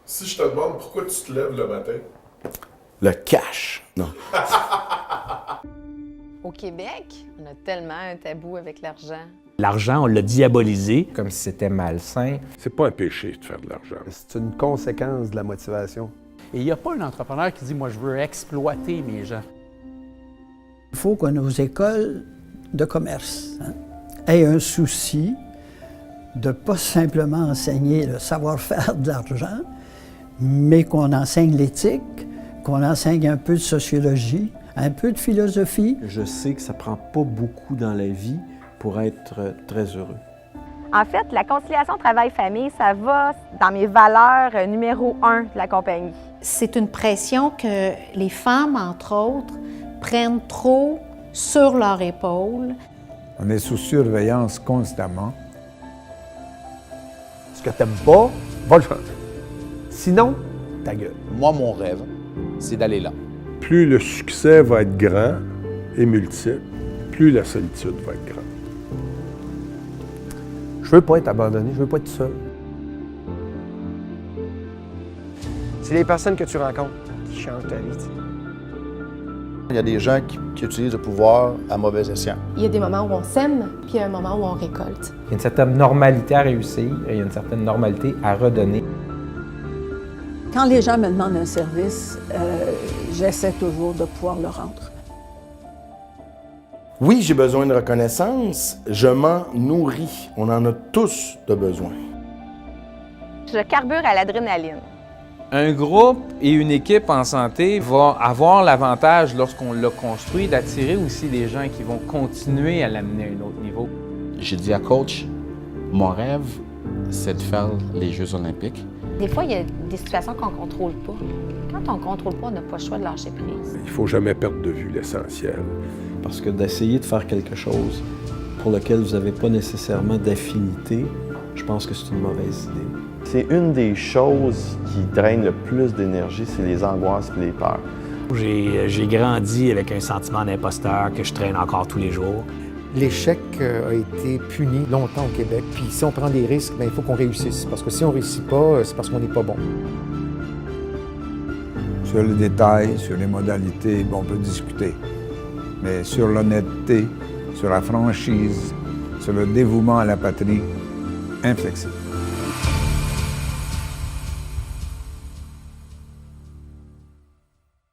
Si je te demande pourquoi tu te lèves le matin? Le cash. Non. Au Québec, on a tellement un tabou avec l'argent. L'argent, on l'a diabolisé. Comme si c'était malsain. C'est pas un péché de faire de l'argent. C'est une conséquence de la motivation. Et il n'y a pas un entrepreneur qui dit « moi, je veux exploiter mes gens ». Il faut que nos écoles de commerce aient un souci de ne pas simplement enseigner le savoir-faire de l'argent, mais qu'on enseigne l'éthique, qu'on enseigne un peu de sociologie, un peu de philosophie. Je sais que ça prend pas beaucoup dans la vie pour être très heureux. En fait, la conciliation travail-famille, ça va dans mes valeurs numéro 1 de la compagnie. C'est une pression que les femmes, entre autres, prennent trop sur leur épaule. On est sous surveillance constamment. Ce que t'aimes pas, va le changer. Sinon, ta gueule. Moi, mon rêve, c'est d'aller là. Plus le succès va être grand et multiple, plus la solitude va être grande. Je veux pas être abandonné, je veux pas être seul. C'est les personnes que tu rencontres qui changent ta vie. T'sais. Il y a des gens qui utilisent le pouvoir à mauvais escient. Il y a des moments où on sème, puis il y a un moment où on récolte. Il y a une certaine normalité à réussir, il y a une certaine normalité à redonner. Quand les gens me demandent un service, j'essaie toujours de pouvoir le rendre. Oui, j'ai besoin de reconnaissance. Je m'en nourris. On en a tous de besoin. Je carbure à l'adrénaline. Un groupe et une équipe en santé va avoir l'avantage, lorsqu'on l'a construit, d'attirer aussi des gens qui vont continuer à l'amener à un autre niveau. J'ai dit à coach, mon rêve, c'est de faire les Jeux olympiques. Des fois, il y a des situations qu'on ne contrôle pas. Quand on ne contrôle pas, on n'a pas le choix de lâcher prise. Il ne faut jamais perdre de vue l'essentiel. Parce que d'essayer de faire quelque chose pour lequel vous n'avez pas nécessairement d'affinité, je pense que c'est une mauvaise idée. C'est une des choses qui drainent le plus d'énergie, c'est les angoisses et les peurs. J'ai grandi avec un sentiment d'imposteur que je traîne encore tous les jours. L'échec a été puni longtemps au Québec. Puis si on prend des risques, il faut qu'on réussisse. Parce que si on ne réussit pas, c'est parce qu'on n'est pas bon. Sur les détails, sur les modalités, on peut discuter. Mais sur l'honnêteté, sur la franchise, sur le dévouement à la patrie, inflexible.